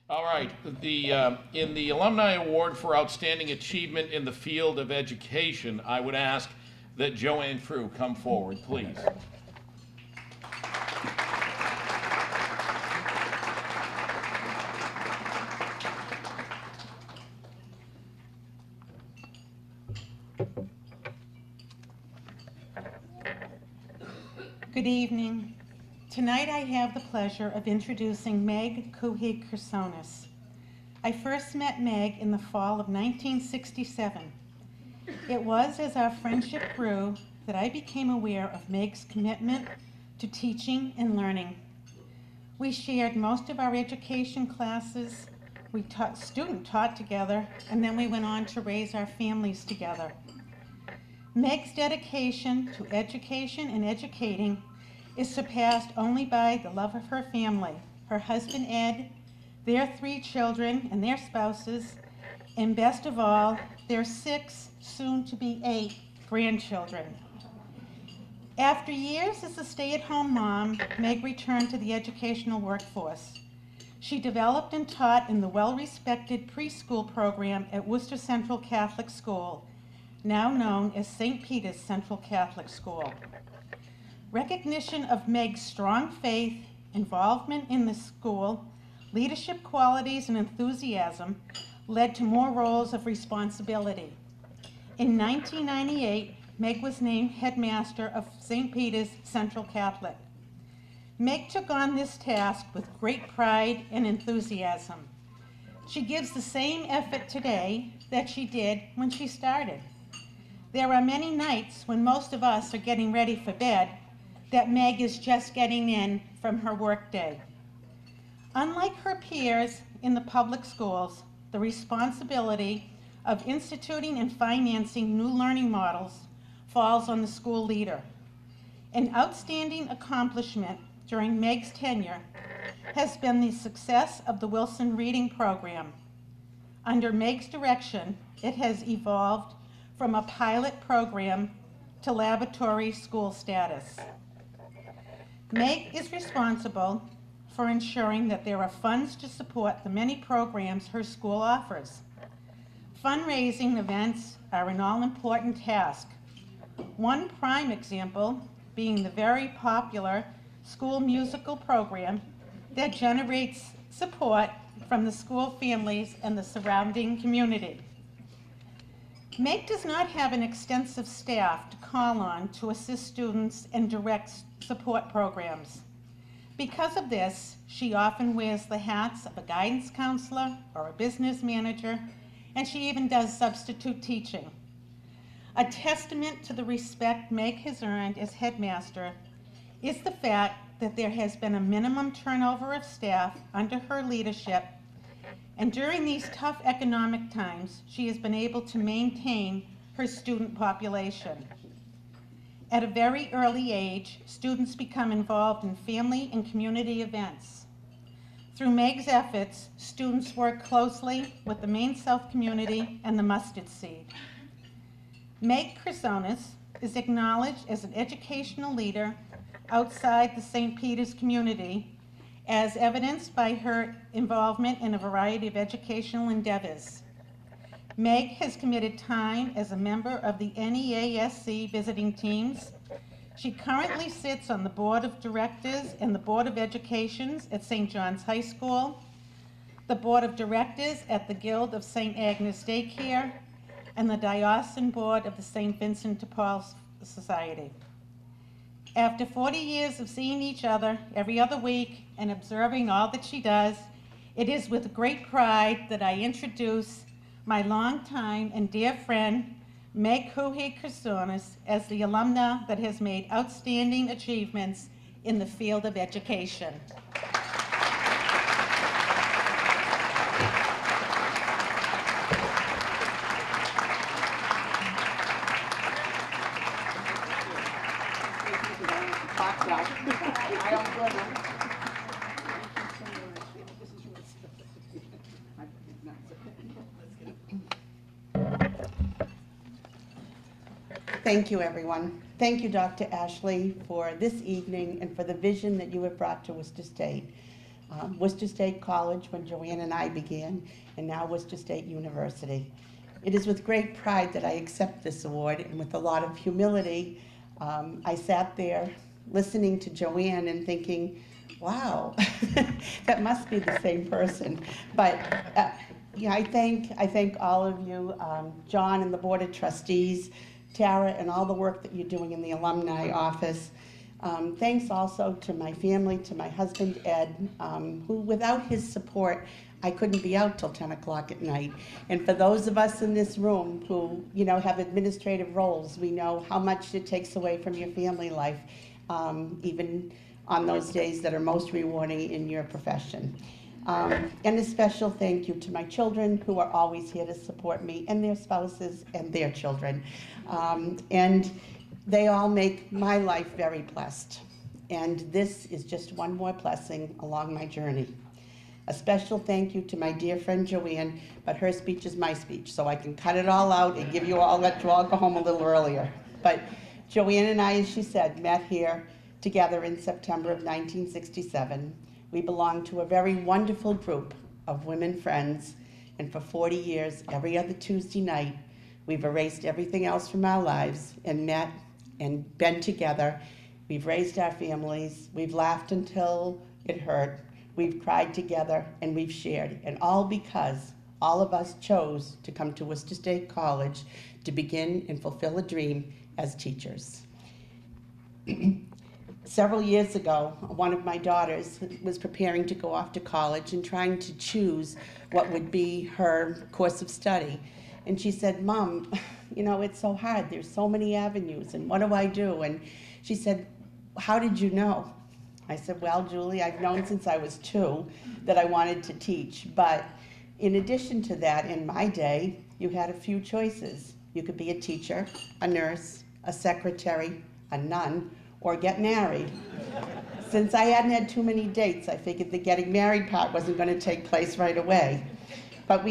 All right, in the Alumni Award for Outstanding Achievement in the Field of Education, I would ask that Joanne Frew come forward, please. Good evening. Tonight I have the pleasure of introducing Meg Couhig Kursonis. I first met Meg in the fall of 1967. It was as our friendship grew that I became aware of Meg's commitment to teaching and learning. We shared most of our education classes, we student taught together, and then we went on to raise our families together. Meg's dedication to education and educating is surpassed only by the love of her family, her husband Ed, their 3 children and their spouses, and best of all, their 6, soon to be 8 grandchildren. After years as a stay-at-home mom, Meg returned to the educational workforce. She developed and taught in the well-respected preschool program at Worcester Central Catholic School, now known as St. Peter's Central Catholic School. Recognition of Meg's strong faith, involvement in the school, leadership qualities, and enthusiasm led to more roles of responsibility. In 1998, Meg was named headmaster of St. Peter's Central Catholic. Meg took on this task with great pride and enthusiasm. She gives the same effort today that she did when she started. There are many nights when most of us are getting ready for bed that Meg is just getting in from her workday. Unlike her peers in the public schools, the responsibility of instituting and financing new learning models falls on the school leader. An outstanding accomplishment during Meg's tenure has been the success of the Wilson Reading Program. Under Meg's direction, it has evolved from a pilot program to laboratory school status. Meg is responsible for ensuring that there are funds to support the many programs her school offers. Fundraising events are an all-important task. One prime example being the very popular school musical program that generates support from the school families and the surrounding community. Meg does not have an extensive staff to call on to assist students and direct support programs. Because of this, she often wears the hats of a guidance counselor or a business manager, and she even does substitute teaching. A testament to the respect Meg has earned as headmaster is the fact that there has been a minimum turnover of staff under her leadership, and during these tough economic times, she has been able to maintain her student population. At a very early age, students become involved in family and community events. Through Meg's efforts, students work closely with the Main South community and the Mustard Seed. Meg Kursonis is acknowledged as an educational leader outside the St. Peter's community, as evidenced by her involvement in a variety of educational endeavors. Meg has committed time as a member of the NEASC visiting teams. She currently sits on the Board of Directors and the Board of Education at St. John's High School, the Board of Directors at the Guild of St. Agnes Daycare, and the Diocesan Board of the St. Vincent de Paul Society. After 40 years of seeing each other every other week and observing all that she does, it is with great pride that I introduce my longtime and dear friend, Meg Couhig Kursonis, as the alumna that has made outstanding achievements in the field of education. Thank you, everyone. Thank you, Dr. Ashley, for this evening and for the vision that you have brought to Worcester State. Worcester State College when Joanne and I began, and now Worcester State University. It is with great pride that I accept this award, and with a lot of humility, I sat there listening to Joanne and thinking, wow, that must be the same person. But yeah, I thank all of you, John and the Board of Trustees, Tara, and all the work that you're doing in the Alumni office. Thanks also to my family, to my husband, Ed, who without his support, I couldn't be out till 10 o'clock at night. And for those of us in this room who, have administrative roles, we know how much it takes away from your family life, even on those days that are most rewarding in your profession. And a special thank you to my children who are always here to support me, and their spouses and their children. And they all make my life very blessed. And this is just one more blessing along my journey. A special thank you to my dear friend Joanne, but her speech is my speech, so I can cut it all out and let you all go home a little earlier. But Joanne and I, as she said, met here together in September of 1967. We belong to a very wonderful group of women friends, and for 40 years, every other Tuesday night, we've erased everything else from our lives and met and been together. We've raised our families, we've laughed until it hurt, we've cried together, and we've shared, and all because all of us chose to come to Worcester State College to begin and fulfill a dream as teachers. Several years ago, one of my daughters was preparing to go off to college and trying to choose what would be her course of study. And she said, "Mom, it's so hard. There's so many avenues, and what do I do?" And she said, "How did you know?" I said, "Well, Julie, I've known since I was 2 that I wanted to teach. But in addition to that, in my day, you had a few choices. You could be a teacher, a nurse, a secretary, a nun, or get married." Since I hadn't had too many dates, I figured the getting married part wasn't going to take place right away. But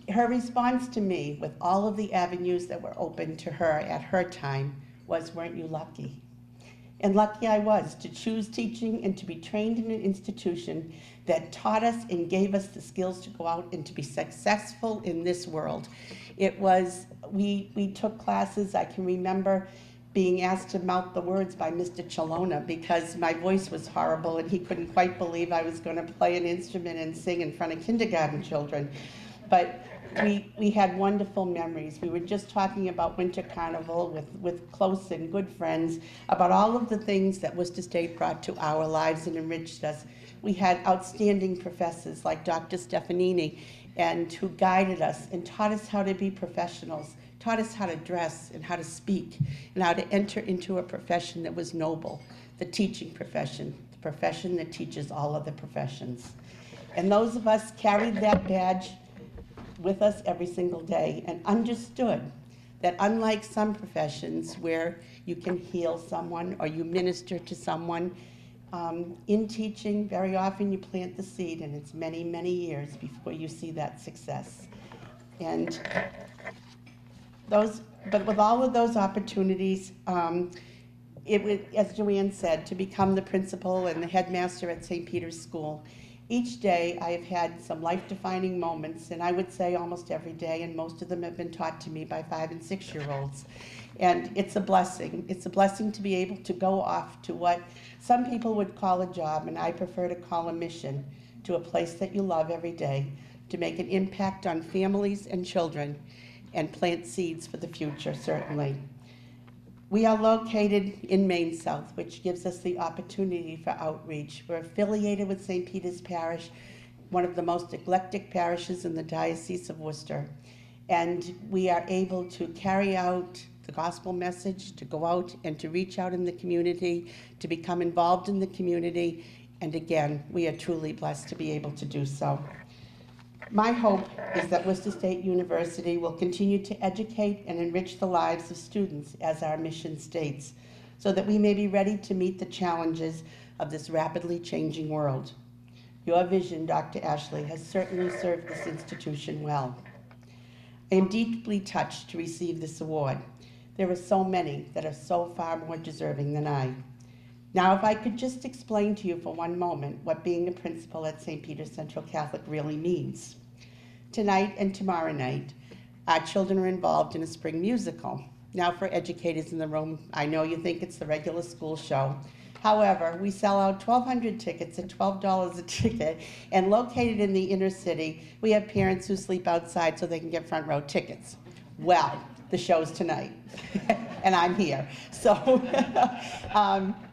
her response to me, with all of the avenues that were open to her at her time, was, "Weren't you lucky?" And lucky I was to choose teaching and to be trained in an institution that taught us and gave us the skills to go out and to be successful in this world. We took classes. I can remember being asked to mouth the words by Mr. Chalona because my voice was horrible and he couldn't quite believe I was going to play an instrument and sing in front of kindergarten children. But we had wonderful memories. We were just talking about Winter Carnival with close and good friends, about all of the things that Worcester State brought to our lives and enriched us. We had outstanding professors like Dr. Stefanini, and who guided us and taught us how to be professionals, taught us how to dress and how to speak and how to enter into a profession that was noble, the teaching profession, the profession that teaches all other professions. And those of us carried that badge with us every single day and understood that unlike some professions where you can heal someone or you minister to someone, in teaching, very often you plant the seed and it's many, many years before you see that success. And but with all of those opportunities, it was, as Joanne said, to become the principal and the headmaster at St. Peter's School. Each day I have had some life-defining moments, and I would say almost every day, and most of them have been taught to me by 5- and 6-year-olds. And it's a blessing. It's a blessing to be able to go off to what some people would call a job, and I prefer to call a mission, to a place that you love every day, to make an impact on families and children, and plant seeds for the future, certainly. We are located in Maine South, which gives us the opportunity for outreach. We're affiliated with St. Peter's Parish, one of the most eclectic parishes in the Diocese of Worcester. And we are able to carry out the gospel message, to go out and to reach out in the community, to become involved in the community. And again, we are truly blessed to be able to do so. My hope is that Worcester State University will continue to educate and enrich the lives of students, as our mission states, so that we may be ready to meet the challenges of this rapidly changing world. Your vision, Dr. Ashley, has certainly served this institution well. I am deeply touched to receive this award. There are so many that are so far more deserving than I. Now, if I could just explain to you for one moment what being a principal at St. Peter's Central Catholic really means. Tonight and tomorrow night, our children are involved in a spring musical. Now, for educators in the room, I know you think it's the regular school show. However, we sell out 1,200 tickets at $12 a ticket, and located in the inner city, we have parents who sleep outside so they can get front row tickets. Well, the show's tonight, and I'm here. So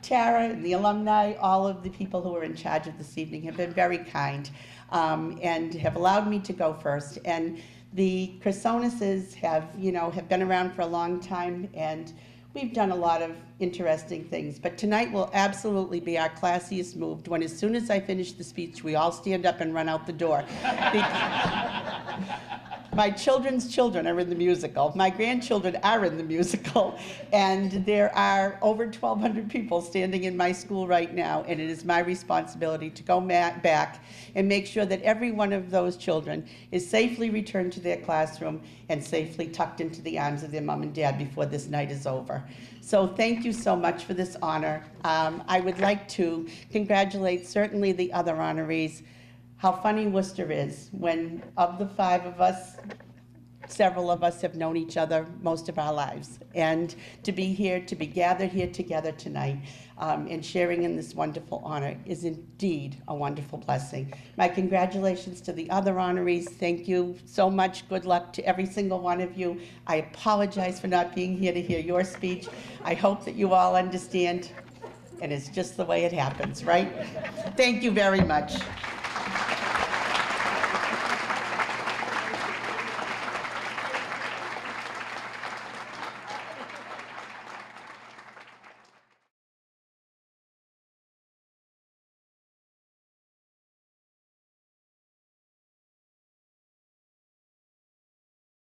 Tara and the alumni, all of the people who are in charge of this evening have been very kind and have allowed me to go first. And the Kursonises have been around for a long time, and we've done a lot of interesting things. But tonight will absolutely be our classiest move when, as soon as I finish the speech, we all stand up and run out the door. My children's children are in the musical. My grandchildren are in the musical. And there are over 1,200 people standing in my school right now, and it is my responsibility to go back and make sure that every one of those children is safely returned to their classroom and safely tucked into the arms of their mom and dad before this night is over. So thank you so much for this honor. I would like to congratulate certainly the other honorees. How funny Worcester is when, of the 5 of us, several of us have known each other most of our lives. And to be here, to be gathered here together tonight and sharing in this wonderful honor is indeed a wonderful blessing. My congratulations to the other honorees. Thank you so much. Good luck to every single one of you. I apologize for not being here to hear your speech. I hope that you all understand, and it's just the way it happens, right? Thank you very much.